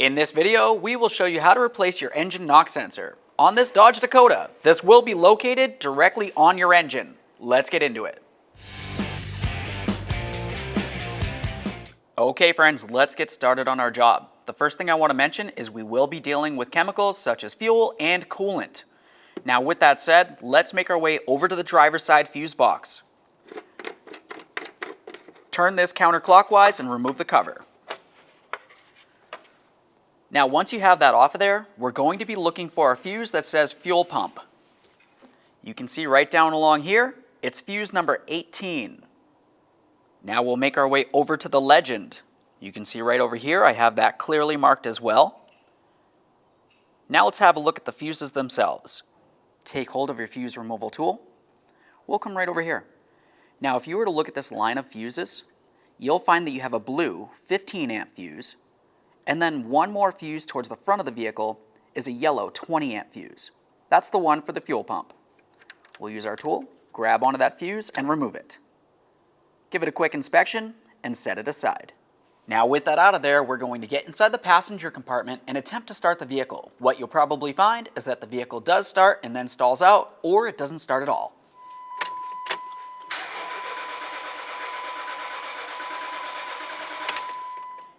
In this video, we will show you how to replace your engine knock sensor. On this Dodge Dakota, this will be located directly on your engine. Let's get into it. Okay friends, let's get started on our job. The first thing I want to mention is we will be dealing with chemicals such as fuel and coolant. Now with that said, let's make our way over to the driver's side fuse box. Turn this counterclockwise and remove the cover. Now once you have that off of there, we're going to be looking for a fuse that says fuel pump. You can see right down along here, it's fuse number 18. Now we'll make our way over to the legend. You can see right over here, I have that clearly marked as well. Now let's have a look at the fuses themselves. Take hold of your fuse removal tool. We'll come right over here. Now if you were to look at this line of fuses, you'll find that you have a blue 15 amp fuse, and then one more fuse towards the front of the vehicle is a yellow 20 amp fuse. That's the one for the fuel pump. We'll use our tool, grab onto that fuse and remove it. Give it a quick inspection and set it aside. Now with that out of there, we're going to get inside the passenger compartment and attempt to start the vehicle. What you'll probably find is that the vehicle does start and then stalls out, or it doesn't start at all.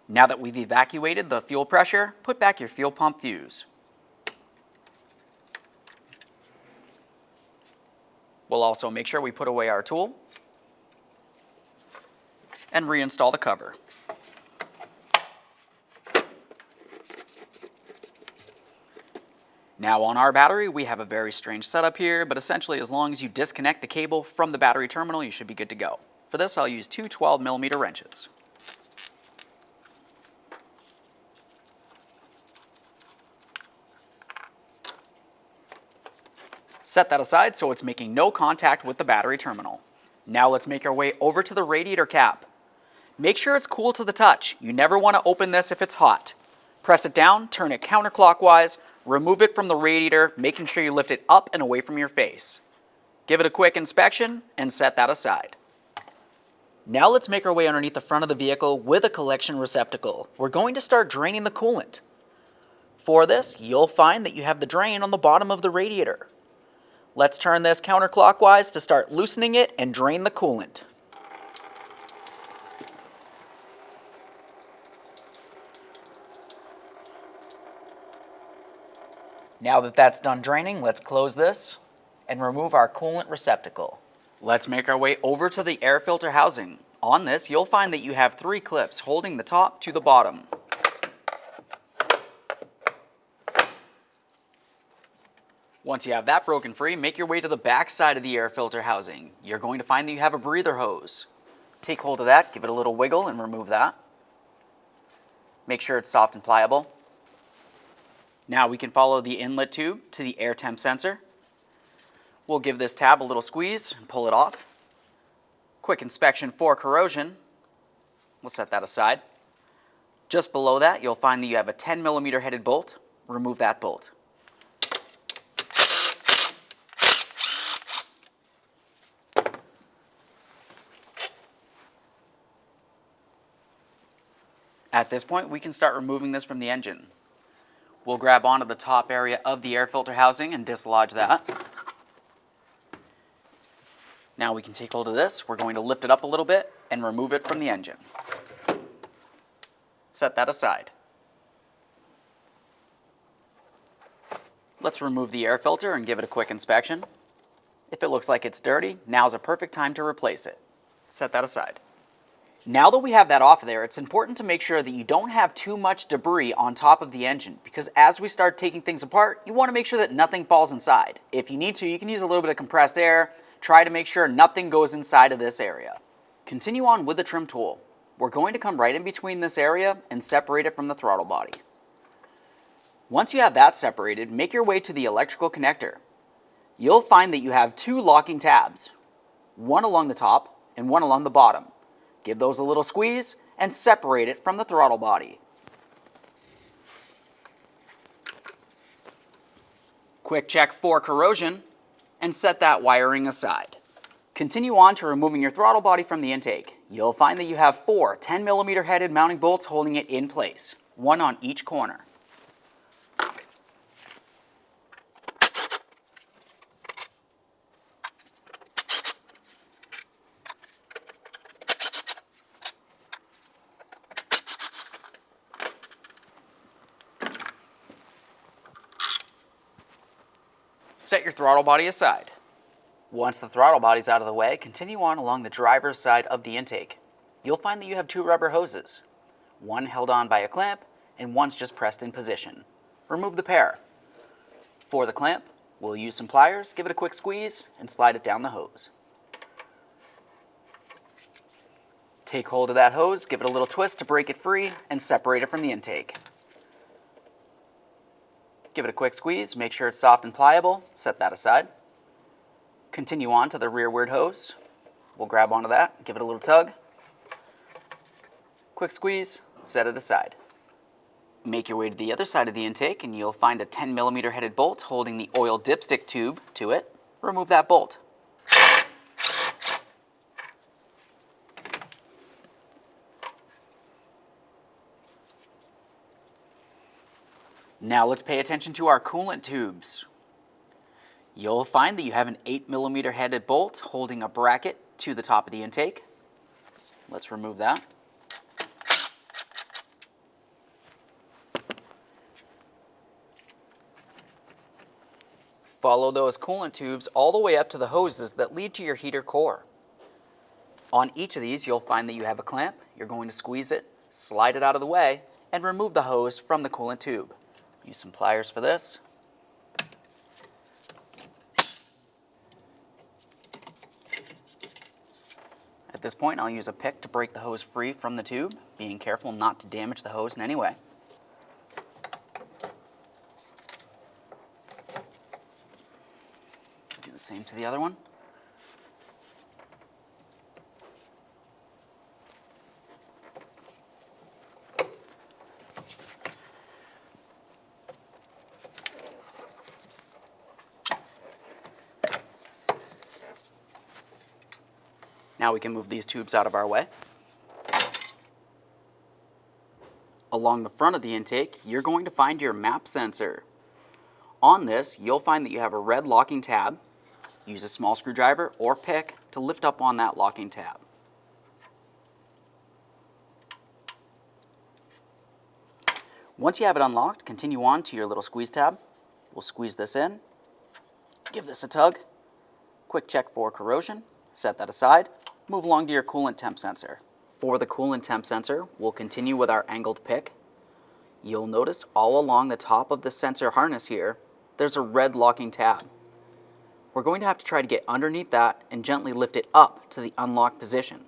Now that we've evacuated the fuel pressure, put back your fuel pump fuse. We'll also make sure we put away our tool and reinstall the cover. Now on our battery, we have a very strange setup here, but essentially as long as you disconnect the cable from the battery terminal, you should be good to go. For this, I'll use two 12mm wrenches. Set that aside so it's making no contact with the battery terminal. Now let's make our way over to the radiator cap. Make sure it's cool to the touch. You never want to open this if it's hot. Press it down, turn it counterclockwise, remove it from the radiator, making sure you lift it up and away from your face. Give it a quick inspection and set that aside. Now let's make our way underneath the front of the vehicle with a collection receptacle. We're going to start draining the coolant. For this, you'll find that you have the drain on the bottom of the radiator. Let's turn this counterclockwise to start loosening it and drain the coolant. Now that that's done draining, let's close this and remove our coolant receptacle. Let's make our way over to the air filter housing. On this, you'll find that you have 3 clips holding the top to the bottom. Once you have that broken free, make your way to the back side of the air filter housing. You're going to find that you have a breather hose. Take hold of that, give it a little wiggle and remove that. Make sure it's soft and pliable. Now we can follow the inlet tube to the air temp sensor. We'll give this tab a little squeeze and pull it off. Quick inspection for corrosion. We'll set that aside. Just below that, you'll find that you have a 10mm headed bolt. Remove that bolt. At this point, we can start removing this from the engine. We'll grab onto the top area of the air filter housing and dislodge that. Now we can take hold of this. We're going to lift it up a little bit and remove it from the engine. Set that aside. Let's remove the air filter and give it a quick inspection. If it looks like it's dirty, now's a perfect time to replace it. Set that aside. Now that we have that off of there, it's important to make sure that you don't have too much debris on top of the engine, because as we start taking things apart, you want to make sure that nothing falls inside. If you need to, you can use a little bit of compressed air. Try to make sure nothing goes inside of this area. Continue on with the trim tool. We're going to come right in between this area and separate it from the throttle body. Once you have that separated, make your way to the electrical connector. You'll find that you have 2 locking tabs, one along the top and one along the bottom. Give those a little squeeze and separate it from the throttle body. Quick check for corrosion and set that wiring aside. Continue on to removing your throttle body from the intake. You'll find that you have 4 10mm headed mounting bolts holding it in place. one on each corner. Set your throttle body aside. Once the throttle body is out of the way, continue on along the driver's side of the intake. You'll find that you have two rubber hoses, one held on by a clamp and one's just pressed in position. Remove the pair. For the clamp, we'll use some pliers, give it a quick squeeze, and slide it down the hose. Take hold of that hose, give it a little twist to break it free, and separate it from the intake. Give it a quick squeeze, make sure it's soft and pliable, set that aside. Continue on to the rearward hose. We'll grab onto that, give it a little tug. Quick squeeze, set it aside. Make your way to the other side of the intake and you'll find a 10mm headed bolt holding the oil dipstick tube to it. Remove that bolt. Now let's pay attention to our coolant tubes. You'll find that you have an 8mm headed bolt holding a bracket to the top of the intake. Let's remove that. Follow those coolant tubes all the way up to the hoses that lead to your heater core. On each of these, you'll find that you have a clamp. You're going to squeeze it, slide it out of the way, and remove the hose from the coolant tube. Use some pliers for this. At this point, I'll use a pick to break the hose free from the tube, being careful not to damage the hose in any way. Do the same to the other one. Now we can move these tubes out of our way. Along the front of the intake, you're going to find your map sensor. On this, you'll find that you have a red locking tab. Use a small screwdriver or pick to lift up on that locking tab. Once you have it unlocked, continue on to your little squeeze tab. We'll squeeze this in, give this a tug, quick check for corrosion, set that aside. Move along to your coolant temp sensor. For the coolant temp sensor, we'll continue with our angled pick. You'll notice all along the top of the sensor harness here, there's a red locking tab. We're going to have to try to get underneath that and gently lift it up to the unlocked position.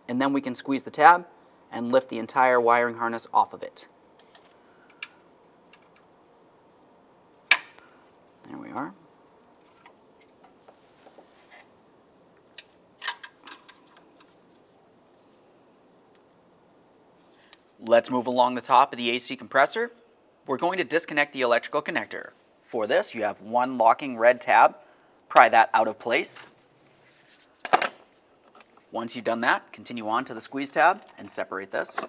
And then we can squeeze the tab and lift the entire wiring harness off of it. There we are. Let's move along the top of the AC compressor. We're going to disconnect the electrical connector. For this, you have one locking red tab. Pry that out of place. Once you've done that, continue on to the squeeze tab and separate this.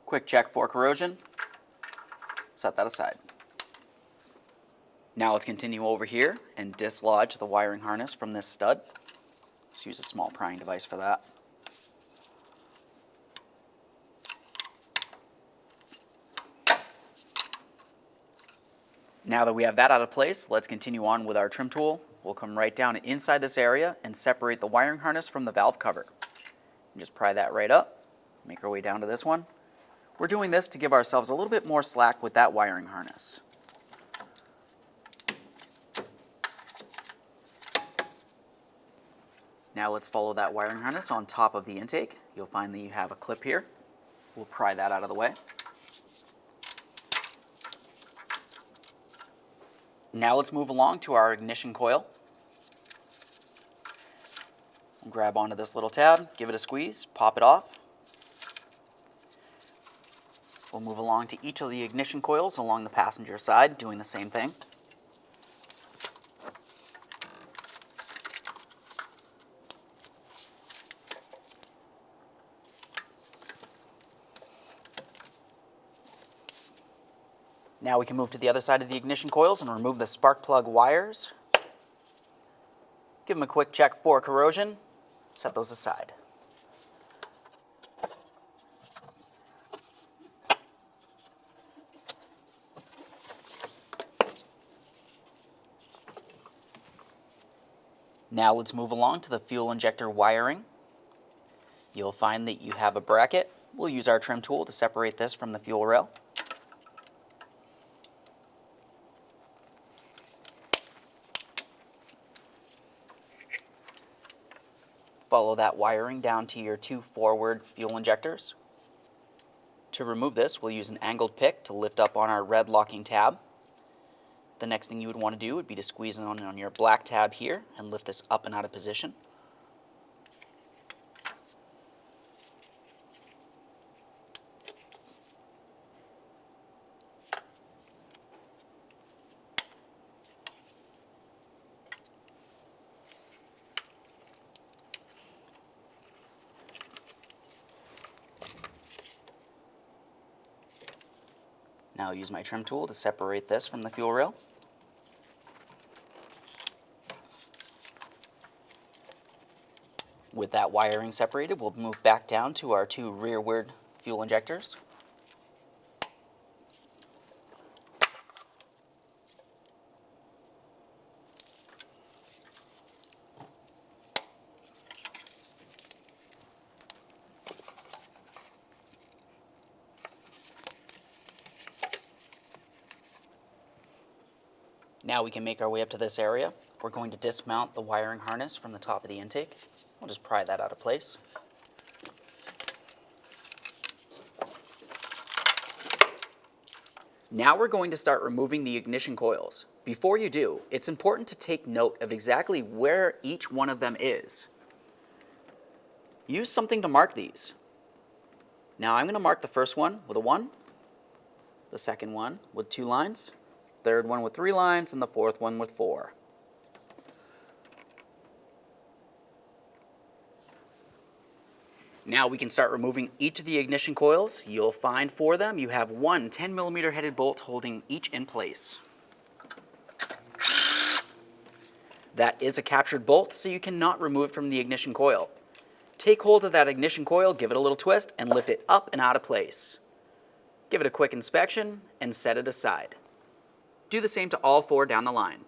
Quick check for corrosion. Set that aside. Now let's continue over here and dislodge the wiring harness from this stud. Just use a small prying device for that. Now that we have that out of place, let's continue on with our trim tool. We'll come right down inside this area and separate the wiring harness from the valve cover. And just pry that right up, make our way down to this one. We're doing this to give ourselves a little bit more slack with that wiring harness. Now let's follow that wiring harness on top of the intake. You'll find that you have a clip here. We'll pry that out of the way. Now let's move along to our ignition coil. We'll grab onto this little tab, give it a squeeze, pop it off. We'll move along to each of the ignition coils along the passenger side, doing the same thing. Now we can move to the other side of the ignition coils and remove the spark plug wires. Give them a quick check for corrosion. Set those aside. Now let's move along to the fuel injector wiring. You'll find that you have a bracket. We'll use our trim tool to separate this from the fuel rail. Follow that wiring down to your two forward fuel injectors. To remove this, we'll use an angled pick to lift up on our red locking tab. The next thing you would want to do would be to squeeze on your black tab here and lift this up and out of position. Now I'll use my trim tool to separate this from the fuel rail. With that wiring separated, we'll move back down to our two rearward fuel injectors. Now we can make our way up to this area. We're going to dismount the wiring harness from the top of the intake. We'll just pry that out of place. Now we're going to start removing the ignition coils. Before you do, it's important to take note of exactly where each one of them is. Use something to mark these. Now I'm going to mark the first one with a 1, the second one with 2 lines, third one with 3 lines, and the fourth one with 4. Now we can start removing each of the ignition coils. You'll find for them you have one 10mm headed bolt holding each in place. That is a captured bolt, so you cannot remove it from the ignition coil. Take hold of that ignition coil, give it a little twist, and lift it up and out of place. Give it a quick inspection and set it aside. Do the same to all 4 down the line.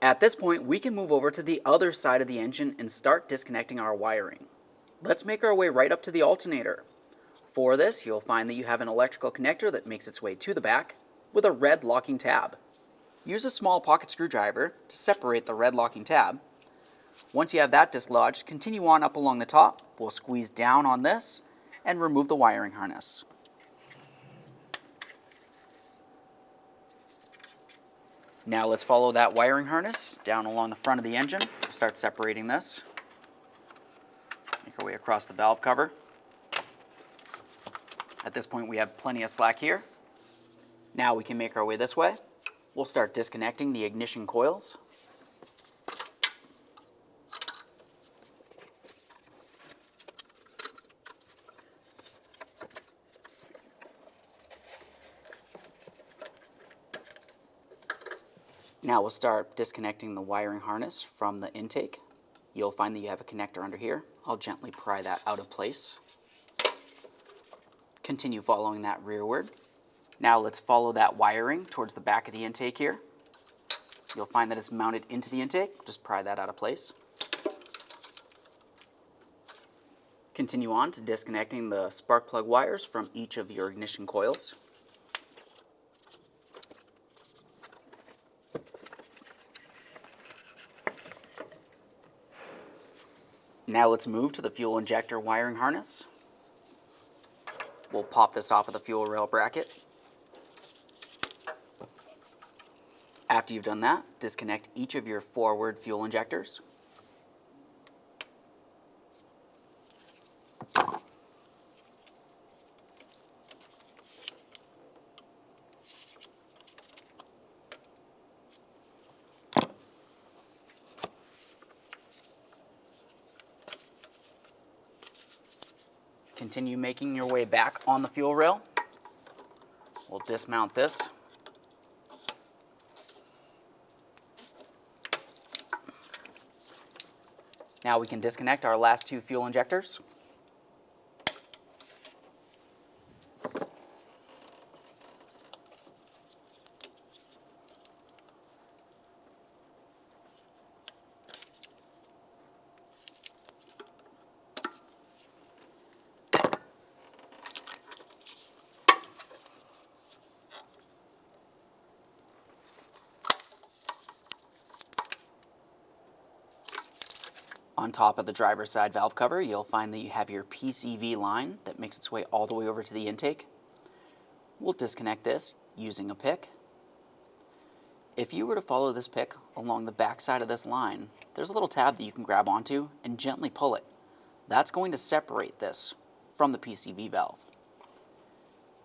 At this point, we can move over to the other side of the engine and start disconnecting our wiring. Let's make our way right up to the alternator. For this, you'll find that you have an electrical connector that makes its way to the back with a red locking tab. Use a small pocket screwdriver to separate the red locking tab. Once you have that dislodged, continue on up along the top. We'll squeeze down on this and remove the wiring harness. Now let's follow that wiring harness down along the front of the engine. Start separating this. Make our way across the valve cover. At this point we have plenty of slack here. Now we can make our way this way. We'll start disconnecting the ignition coils. Now we'll start disconnecting the wiring harness from the intake. You'll find that you have a connector under here. I'll gently pry that out of place. Continue following that rearward. Now let's follow that wiring towards the back of the intake here. You'll find that it's mounted into the intake. Just pry that out of place. Continue on to disconnecting the spark plug wires from each of your ignition coils. Now let's move to the fuel injector wiring harness. We'll pop this off of the fuel rail bracket. After you've done that, disconnect each of your forward fuel injectors. Continue making your way back on the fuel rail. We'll dismount this Now we can disconnect our last two fuel injectors. On top of the driver's side valve cover, you'll find that you have your PCV line that makes its way all the way over to the intake. We'll disconnect this using a pick. If you were to follow this pick along the back side of this line, there's a little tab that you can grab onto and gently pull it. That's going to separate this from the PCV valve.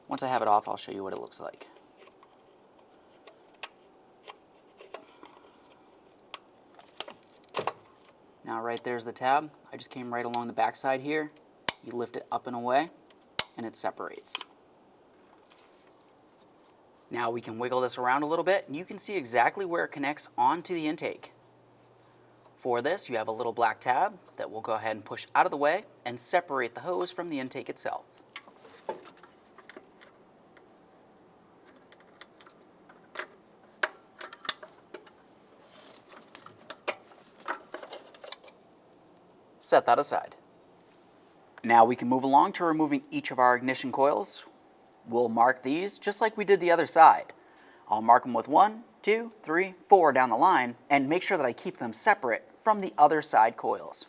Once I have it off, I'll show you what it looks like. Now right there's the tab. I just came right along the back side here. You lift it up and away, and it separates. Now we can wiggle this around a little bit, and you can see exactly where it connects onto the intake. For this, you have a little black tab that we'll go ahead and push out of the way and separate the hose from the intake itself. Set that aside. Now we can move along to removing each of our ignition coils. We'll mark these just like we did the other side. I'll mark them with 1, 2, 3, 4 down the line and make sure that I keep them separate from the other side coils.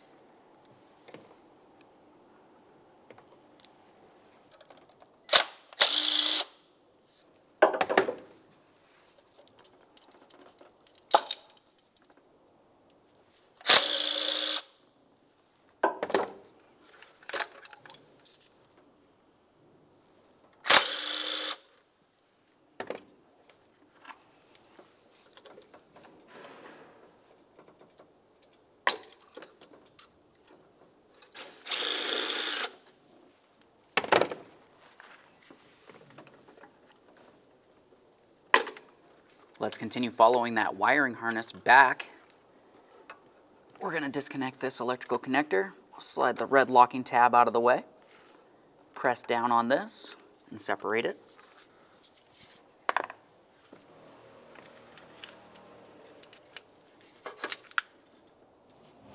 Let's continue following that wiring harness back. We're going to disconnect this electrical connector. We'll slide the red locking tab out of the way. Press down on this and separate it.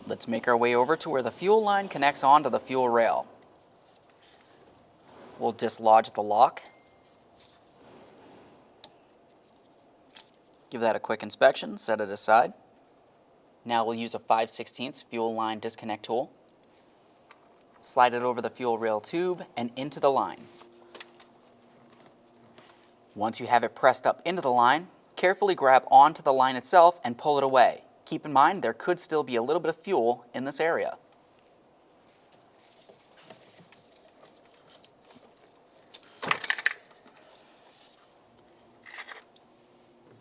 Let's make our way over to where the fuel line connects onto the fuel rail. We'll dislodge the lock. Give that a quick inspection, set it aside. Now we'll use a 5/16 fuel line disconnect tool. Slide it over the fuel rail tube and into the line. Once you have it pressed up into the line, carefully grab onto the line itself and pull it away. Keep in mind there could still be a little bit of fuel in this area.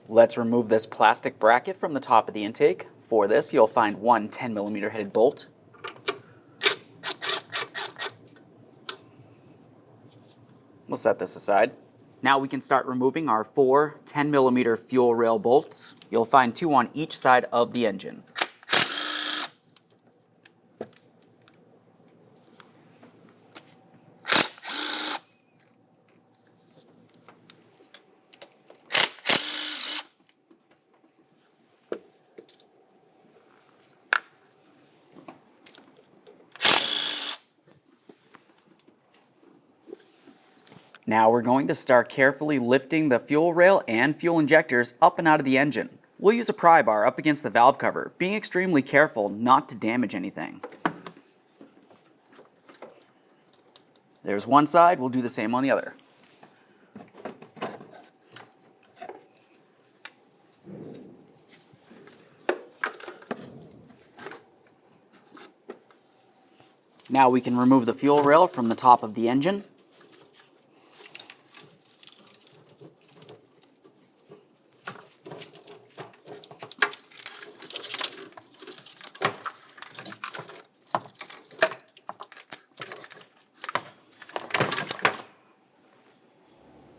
Let's remove this plastic bracket from the top of the intake. For this, you'll find one 10mm headed bolt. We'll set this aside. Now we can start removing our 4 10mm fuel rail bolts. You'll find 2 on each side of the engine. Now we're going to start carefully lifting the fuel rail and fuel injectors up and out of the engine. We'll use a pry bar up against the valve cover, being extremely careful not to damage anything. There's one side, we'll do the same on the other. Now we can remove the fuel rail from the top of the engine.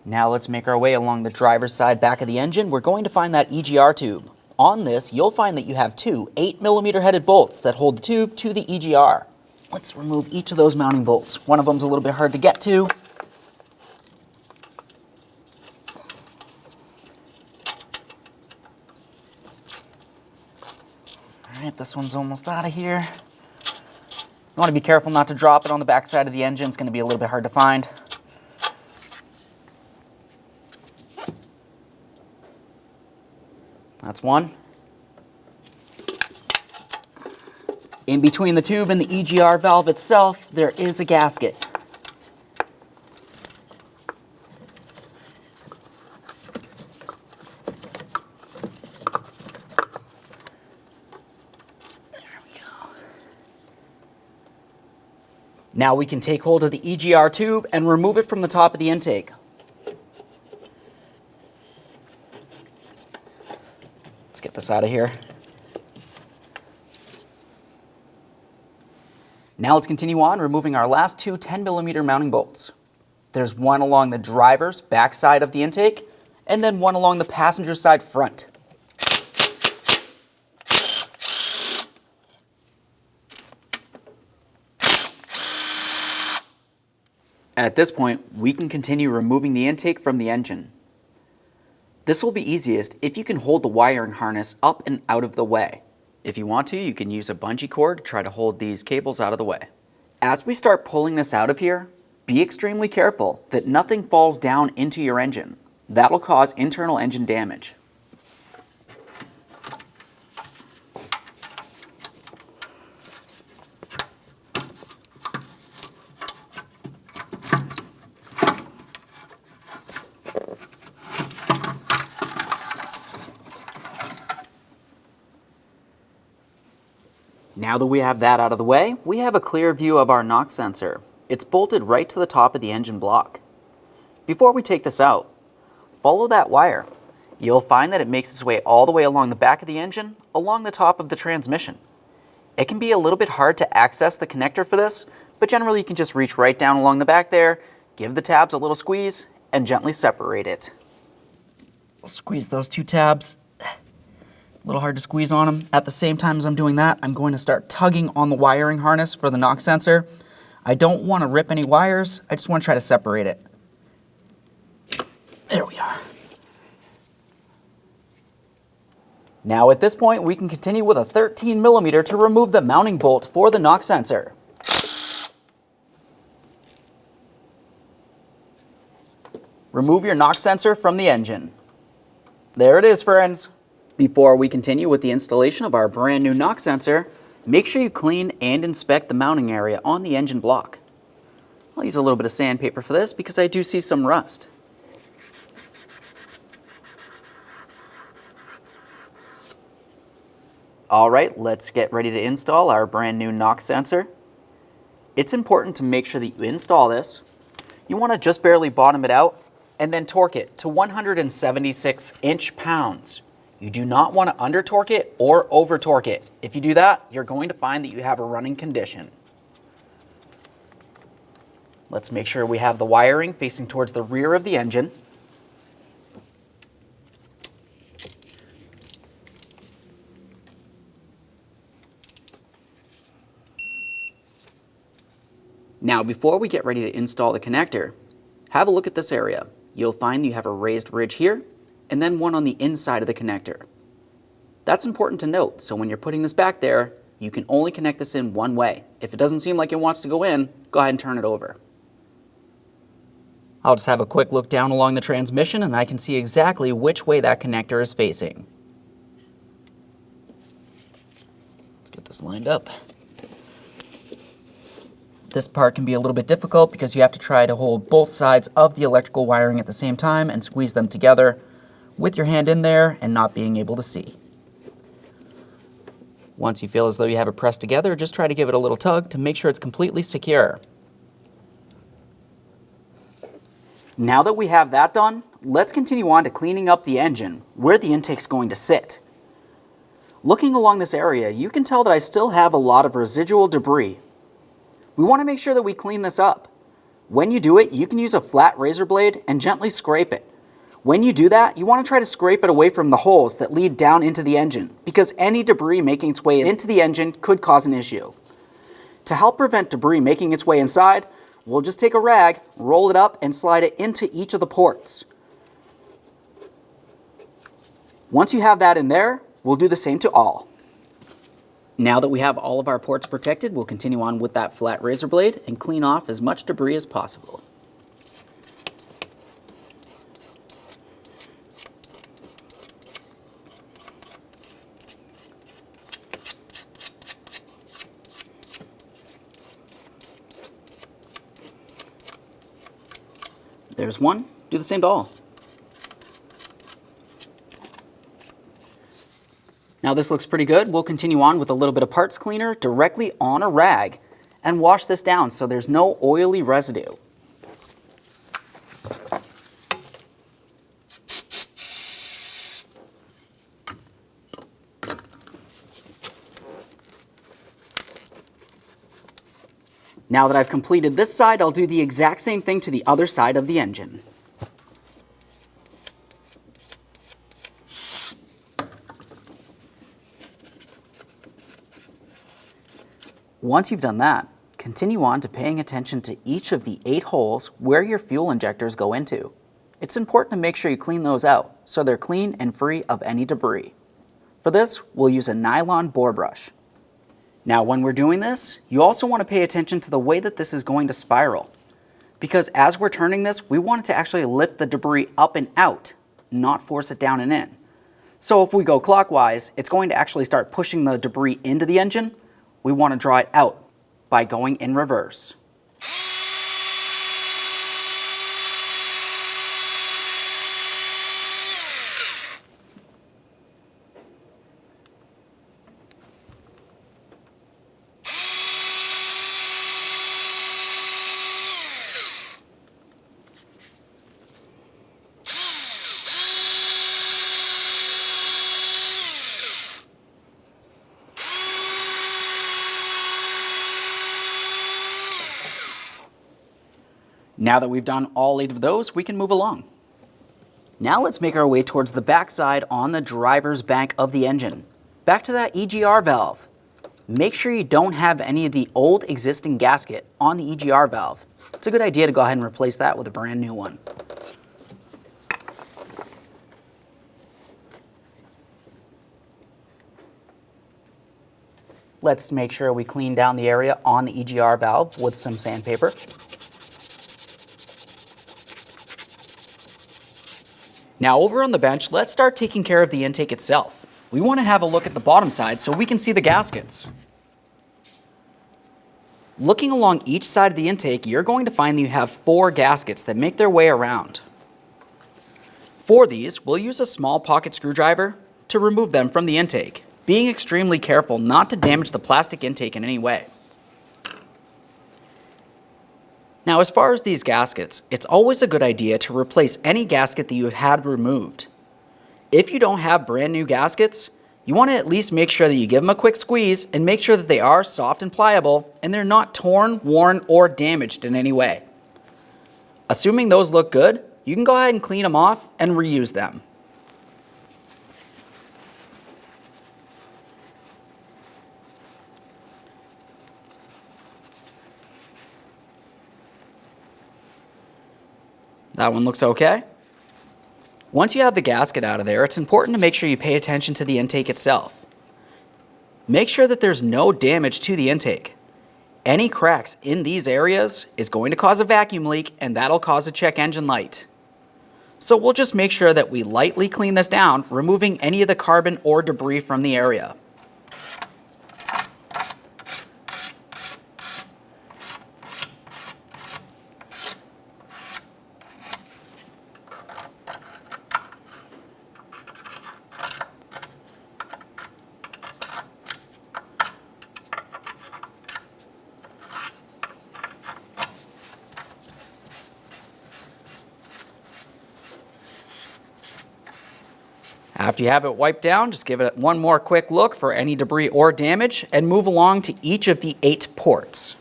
Now let's make our way along the driver's side back of the engine. We're going to find that EGR tube. On this, you'll find that you have two 8mm headed bolts that hold the tube to the EGR. Let's remove each of those mounting bolts. One of them's a little bit hard to get to. All right, this one's almost out of here. You want to be careful not to drop it on the back side of the engine. It's going to be a little bit hard to find. That's one. In between the tube and the EGR valve itself, there is a gasket. Now we can take hold of the EGR tube and remove it from the top of the intake. Let's get this out of here. Now let's continue on removing our last two 10mm mounting bolts. There's one along the driver's back side of the intake, and then one along the passenger side front. At this point, we can continue removing the intake from the engine. This will be easiest if you can hold the wiring harness up and out of the way. If you want to, you can use a bungee cord to try to hold these cables out of the way. As we start pulling this out of here, be extremely careful that nothing falls down into your engine. That'll cause internal engine damage. Now that we have that out of the way, we have a clear view of our knock sensor. It's bolted right to the top of the engine block. Before we take this out, follow that wire. You'll find that it makes its way all the way along the back of the engine, along the top of the transmission. It can be a little bit hard to access the connector for this, but generally you can just reach right down along the back there, give the tabs a little squeeze, and gently separate it. We'll squeeze those two tabs. A little hard to squeeze on them. At the same time as I'm doing that, I'm going to start tugging on the wiring harness for the knock sensor. I don't want to rip any wires. I just want to try to separate it. There we are. Now at this point, we can continue with a 13mm to remove the mounting bolt for the knock sensor. Remove your knock sensor from the engine. There it is, friends. Before we continue with the installation of our brand new knock sensor, make sure you clean and inspect the mounting area on the engine block. I'll use a little bit of sandpaper for this because I do see some rust. Alright, let's get ready to install our brand new knock sensor. It's important to make sure that you install this. You want to just barely bottom it out and then torque it to 176 inch-pounds. You do not want to under-torque it or over-torque it. If you do that, you're going to find that you have a running condition. Let's make sure we have the wiring facing towards the rear of the engine. Now, before we get ready to install the connector, have a look at this area. You'll find you have a raised ridge here, and then one on the inside of the connector. That's important to note, so when you're putting this back there, you can only connect this in one way. If it doesn't seem like it wants to go in, go ahead and turn it over. I'll just have a quick look down along the transmission and I can see exactly which way that connector is facing. Let's get this lined up. This part can be a little bit difficult because you have to try to hold both sides of the electrical wiring at the same time and squeeze them together with your hand in there and not being able to see. Once you feel as though you have it pressed together, just try to give it a little tug to make sure it's completely secure. Now that we have that done, let's continue on to cleaning up the engine, where the intake's going to sit. Looking along this area, you can tell that I still have a lot of residual debris. We want to make sure that we clean this up. When you do it, you can use a flat razor blade and gently scrape it. When you do that, you want to try to scrape it away from the holes that lead down into the engine, because any debris making its way into the engine could cause an issue. To help prevent debris making its way inside, we'll just take a rag, roll it up, and slide it into each of the ports. Once you have that in there, we'll do the same to all. Now that we have all of our ports protected, we'll continue on with that flat razor blade and clean off as much debris as possible. There's one. Do the same to all. Now this looks pretty good. We'll continue on with a little bit of parts cleaner directly on a rag and wash this down so there's no oily residue. Now that I've completed this side, I'll do the exact same thing to the other side of the engine. Once you've done that, continue on to paying attention to each of the 8 holes where your fuel injectors go into. It's important to make sure you clean those out so they're clean and free of any debris. For this, we'll use a nylon bore brush. Now when we're doing this, you also want to pay attention to the way that this is going to spiral. Because as we're turning this, we want it to actually lift the debris up and out, not force it down and in. So if we go clockwise, it's going to actually start pushing the debris into the engine. We want to draw it out by going in reverse. Now that we've done all 8 of those, we can move along. Now let's make our way towards the back side on the driver's bank of the engine. Back to that EGR valve. Make sure you don't have any of the old existing gasket on the EGR valve. It's a good idea to go ahead and replace that with a brand new one. Let's make sure we clean down the area on the EGR valve with some sandpaper. Now over on the bench, let's start taking care of the intake itself. We want to have a look at the bottom side so we can see the gaskets. Looking along each side of the intake, you're going to find that you have 4 gaskets that make their way around. For these, we'll use a small pocket screwdriver to remove them from the intake, being extremely careful not to damage the plastic intake in any way. Now, as far as these gaskets, it's always a good idea to replace any gasket that you have had removed. If you don't have brand new gaskets, you want to at least make sure that you give them a quick squeeze and make sure that they are soft and pliable and they're not torn, worn, or damaged in any way. Assuming those look good, you can go ahead and clean them off and reuse them. That one looks okay. Once you have the gasket out of there, it's important to make sure you pay attention to the intake itself. Make sure that there's no damage to the intake. Any cracks in these areas is going to cause a vacuum leak, and that'll cause a check engine light. So we'll just make sure that we lightly clean this down, removing any of the carbon or debris from the area. After you have it wiped down, just give it one more quick look for any debris or damage and move along to each of the 8 ports.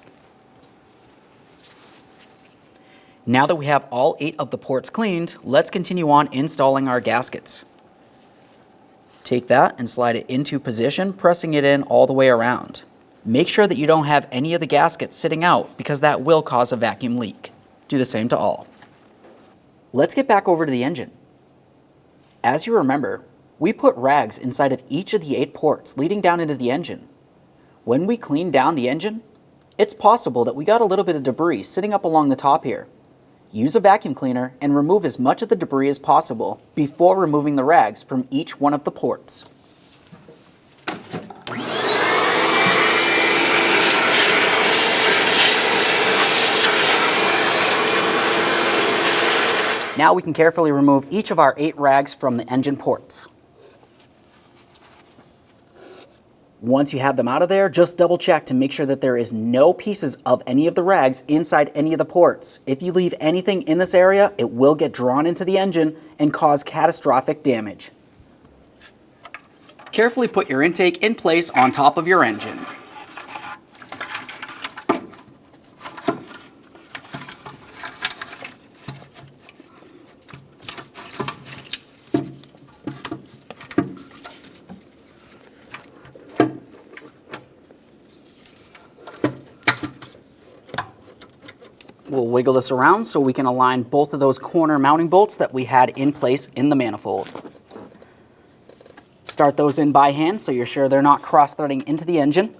Now that we have all 8 of the ports cleaned, let's continue on installing our gaskets. Take that and slide it into position, pressing it in all the way around. Make sure that you don't have any of the gaskets sitting out because that will cause a vacuum leak. Do the same to all. Let's get back over to the engine. As you remember, we put rags inside of each of the 8 ports leading down into the engine. When we cleaned down the engine, it's possible that we got a little bit of debris sitting up along the top here. Use a vacuum cleaner and remove as much of the debris as possible before removing the rags from each one of the ports. Now we can carefully remove each of our 8 rags from the engine ports. Once you have them out of there, just double check to make sure that there is no pieces of any of the rags inside any of the ports. If you leave anything in this area, it will get drawn into the engine and cause catastrophic damage. Carefully put your intake in place on top of your engine. We'll wiggle this around so we can align both of those corner mounting bolts that we had in place in the manifold. Start those in by hand so you're sure they're not cross-threading into the engine.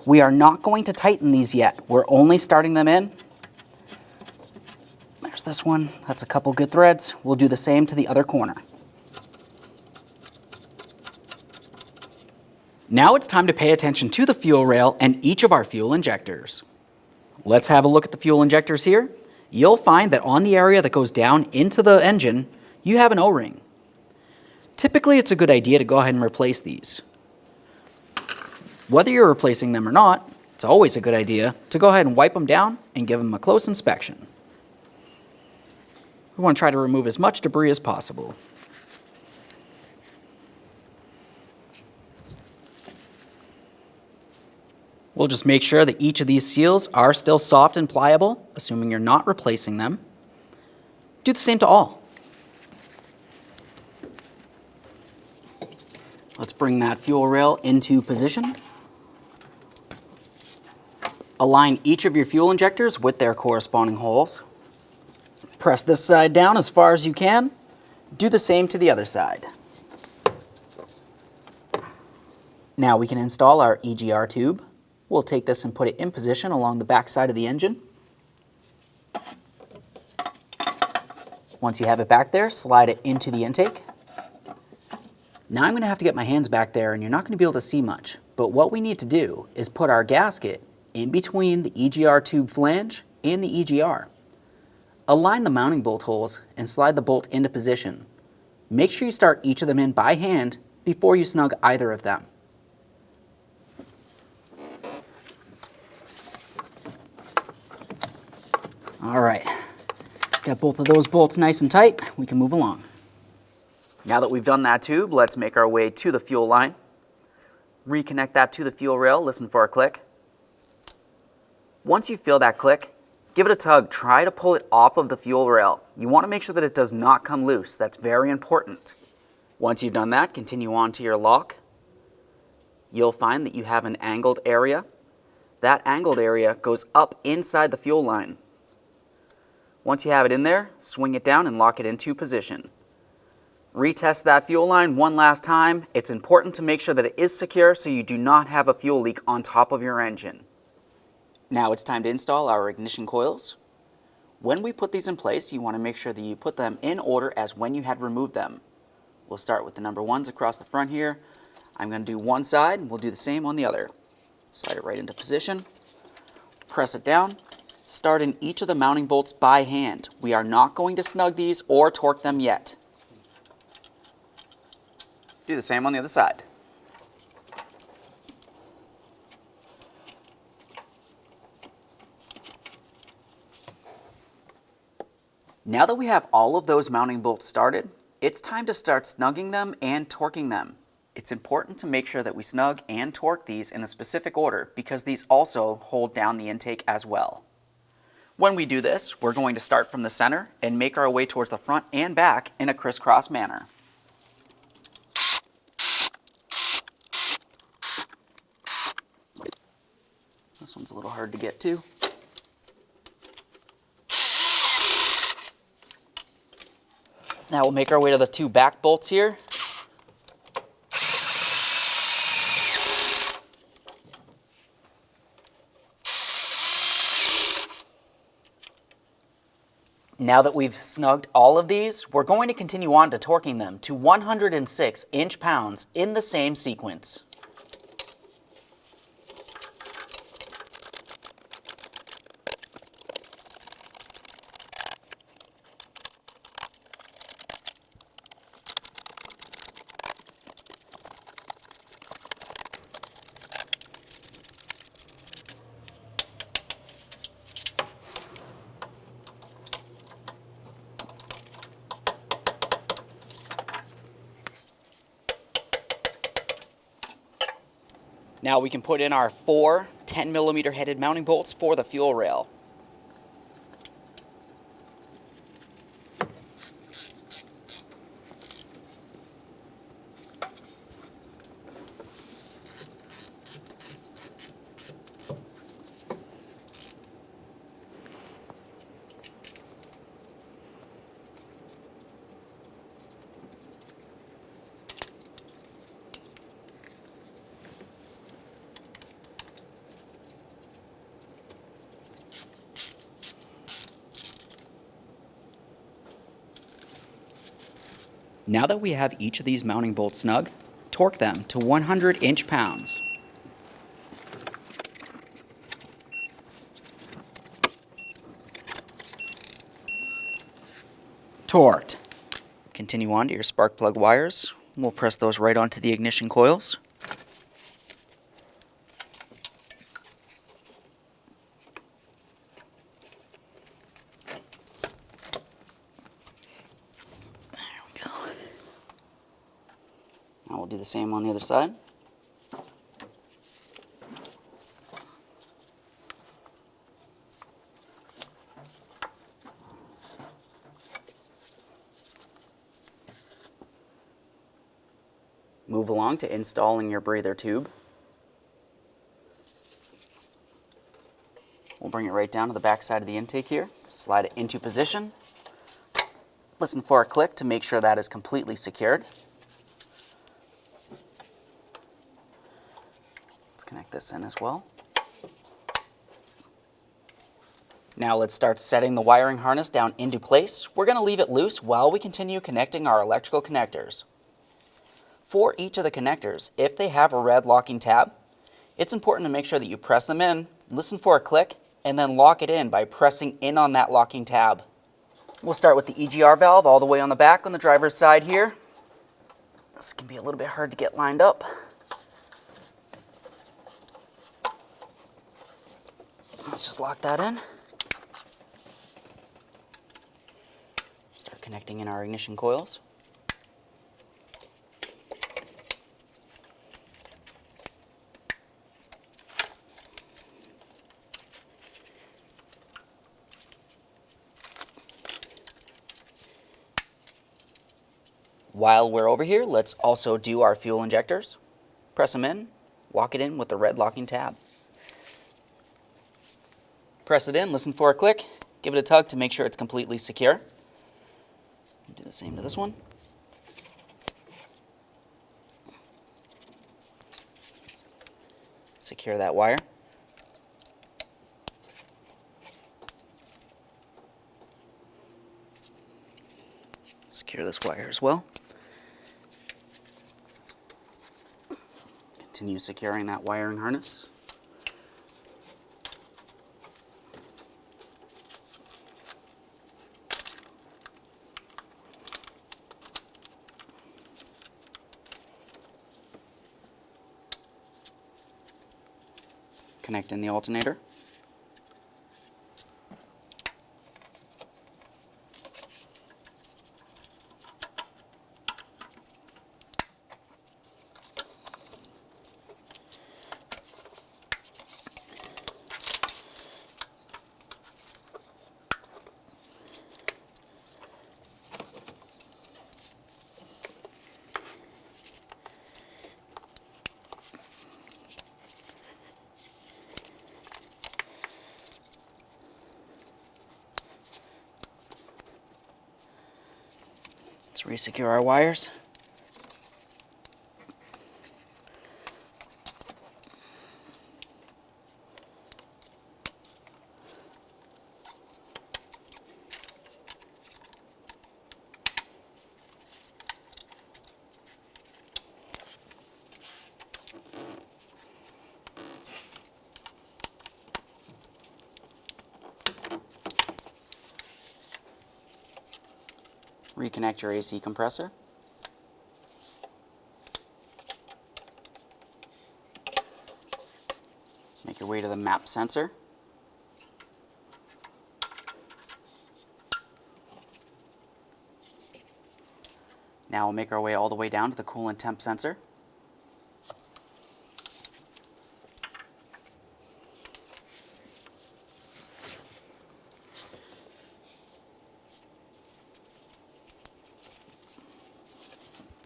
We are not going to tighten these yet. We're only starting them in. There's this one. That's a couple good threads. We'll do the same to the other corner. Now it's time to pay attention to the fuel rail and each of our fuel injectors. Let's have a look at the fuel injectors here. You'll find that on the area that goes down into the engine, you have an O-ring. Typically, it's a good idea to go ahead and replace these. Whether you're replacing them or not, it's always a good idea to go ahead and wipe them down and give them a close inspection. We want to try to remove as much debris as possible. We'll just make sure that each of these seals are still soft and pliable, assuming you're not replacing them. Do the same to all. Let's bring that fuel rail into position. Align each of your fuel injectors with their corresponding holes. Press this side down as far as you can. Do the same to the other side. Now we can install our EGR tube. We'll take this and put it in position along the back side of the engine. Once you have it back there, slide it into the intake. Now I'm going to have to get my hands back there and you're not going to be able to see much. But what we need to do is put our gasket in between the EGR tube flange and the EGR. Align the mounting bolt holes and slide the bolt into position. Make sure you start each of them in by hand before you snug either of them. All right, got both of those bolts nice and tight. We can move along. Now that we've done that tube, let's make our way to the fuel line. Reconnect that to the fuel rail, listen for a click. Once you feel that click, give it a tug. Try to pull it off of the fuel rail. You want to make sure that it does not come loose. That's very important. Once you've done that, continue on to your lock. You'll find that you have an angled area. That angled area goes up inside the fuel line. Once you have it in there, swing it down and lock it into position. Retest that fuel line one last time. It's important to make sure that it is secure so you do not have a fuel leak on top of your engine. Now it's time to install our ignition coils. When we put these in place, you want to make sure that you put them in order as when you had removed them. We'll start with the number 1s across the front here. I'm going to do one side, and we'll do the same on the other. Slide it right into position, press it down. Start in each of the mounting bolts by hand. We are not going to snug these or torque them yet. Do the same on the other side. Now that we have all of those mounting bolts started, it's time to start snugging them and torquing them. It's important to make sure that we snug and torque these in a specific order because these also hold down the intake as well. When we do this, we're going to start from the center and make our way towards the front and back in a crisscross manner. This one's a little hard to get to. Now we'll make our way to the two back bolts here. Now that we've snugged all of these, we're going to continue on to torquing them to 106 inch-pounds in the same sequence. Now we can put in our 4 10mm headed mounting bolts for the fuel rail. Now that we have each of these mounting bolts snug, torque them to 100 inch-pounds. Torqued. Continue on to your spark plug wires. We'll press those right onto the ignition coils. Now we'll do the same on the other side. Move along to installing your breather tube. We'll bring it right down to the back side of the intake here. Slide it into position. Listen for a click to make sure that is completely secured. Connect this in as well. Now let's start setting the wiring harness down into place. We're going to leave it loose while we continue connecting our electrical connectors. For each of the connectors, if they have a red locking tab, it's important to make sure that you press them in, listen for a click, and then lock it in by pressing in on that locking tab. We'll start with the EGR valve all the way on the back on the driver's side here. This can be a little bit hard to get lined up. Let's just lock that in. Start connecting in our ignition coils. While we're over here, let's also do our fuel injectors. Press them in, lock it in with the red locking tab. Press it in, listen for a click, give it a tug to make sure it's completely secure. Do the same to this one. Secure that wire. Secure this wire as well. Continue securing that wiring harness. Connect in the alternator. Resecure our wires. Reconnect your AC compressor. Make your way to the map sensor. Now we'll make our way all the way down to the coolant temp sensor.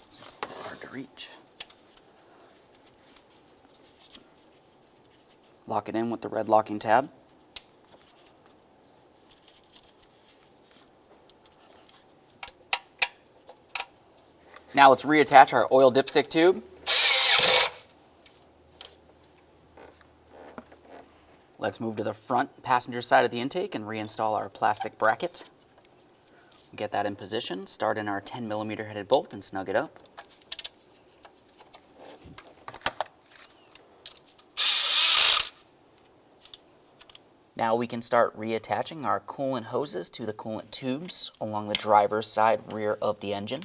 It's hard to reach. Lock it in with the red locking tab. Now let's reattach our oil dipstick tube. Let's move to the front passenger side of the intake and reinstall our plastic bracket. Get that in position, start in our 10mm headed bolt and snug it up. Now we can start reattaching our coolant hoses to the coolant tubes along the driver's side rear of the engine.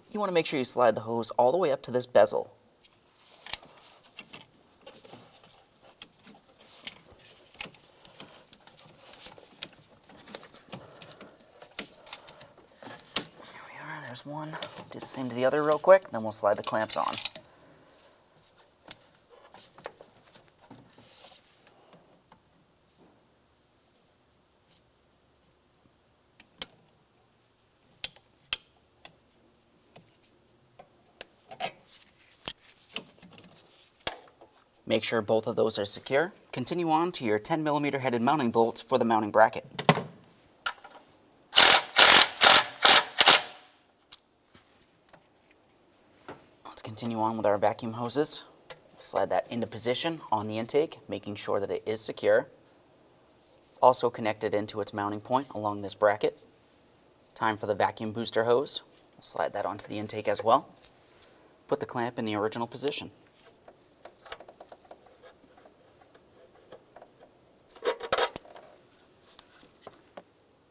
You want to make sure you slide the hose all the way up to this bezel. There we are, there's one. Do the same to the other real quick, then we'll slide the clamps on. Make sure both of those are secure. Continue on to your 10mm headed mounting bolts for the mounting bracket. Let's continue on with our vacuum hoses. Slide that into position on the intake, making sure that it is secure. Also connected into its mounting point along this bracket. Time for the vacuum booster hose. Slide that onto the intake as well. Put the clamp in the original position.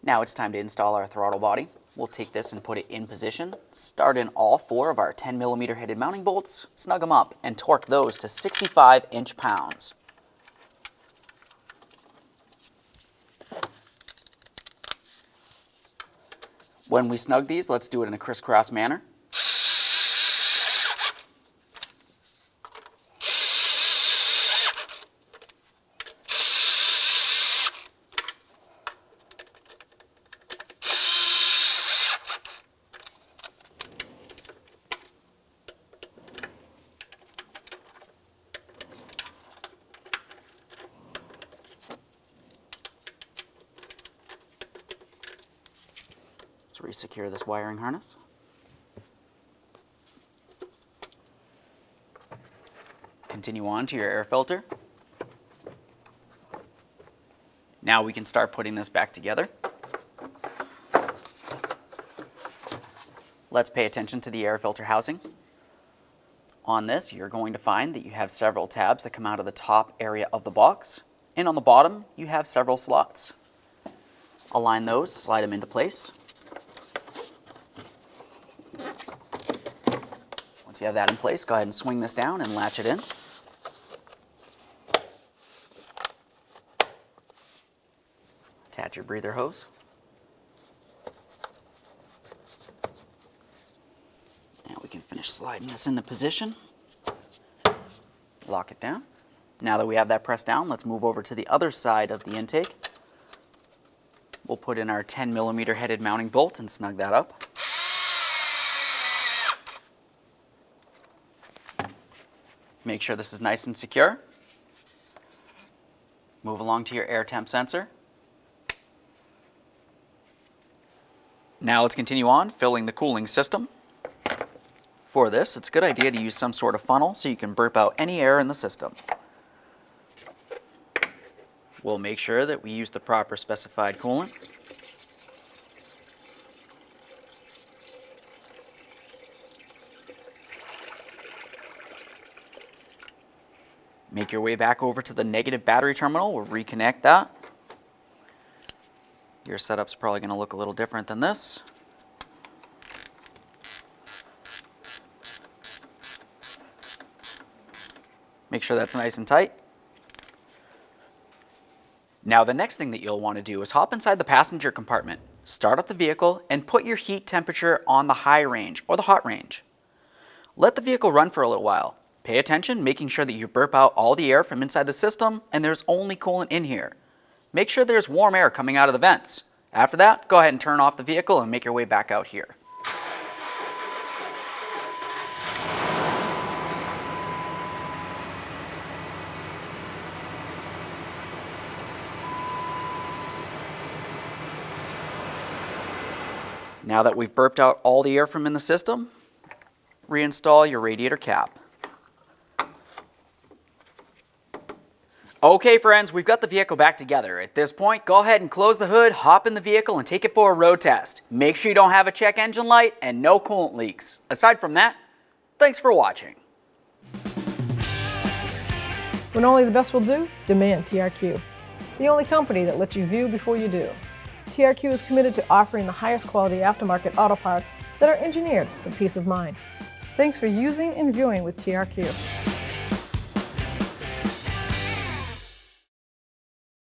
Now it's time to install our throttle body. We'll take this and put it in position. Start in all 4 of our 10mm headed mounting bolts, snug them up, and torque those to 65 inch-pounds. When we snug these, let's do it in a crisscross manner. Let's resecure this wiring harness. Continue on to your air filter. Now we can start putting this back together. Let's pay attention to the air filter housing. On this, you're going to find that you have several tabs that come out of the top area of the box, and on the bottom, you have several slots. Align those, slide them into place. Once you have that in place, go ahead and swing this down and latch it in. Attach your breather hose. Now we can finish sliding this into position. Lock it down. Now that we have that pressed down, let's move over to the other side of the intake. We'll put in our 10mm headed mounting bolt and snug that up. Make sure this is nice and secure. Move along to your air temp sensor. Now let's continue on filling the cooling system. For this, it's a good idea to use some sort of funnel so you can burp out any air in the system. We'll make sure that we use the proper specified coolant. Make your way back over to the negative battery terminal. We'll reconnect that. Your setup's probably going to look a little different than this. Make sure that's nice and tight. Now the next thing that you'll want to do is hop inside the passenger compartment, start up the vehicle, and put your heat temperature on the high range or the hot range. Let the vehicle run for a little while. Pay attention, making sure that you burp out all the air from inside the system and there's only coolant in here. Make sure there's warm air coming out of the vents. After that, go ahead and turn off the vehicle and make your way back out here. Now that we've burped out all the air from in the system, reinstall your radiator cap. Okay friends, we've got the vehicle back together. At this point, go ahead and close the hood, hop in the vehicle, and take it for a road test. Make sure you don't have a check engine light and no coolant leaks. Aside from that, thanks for watching. When only the best will do, demand TRQ. The only company that lets you view before you do. TRQ is committed to offering the highest quality aftermarket auto parts that are engineered for peace of mind. Thanks for using and viewing with TRQ.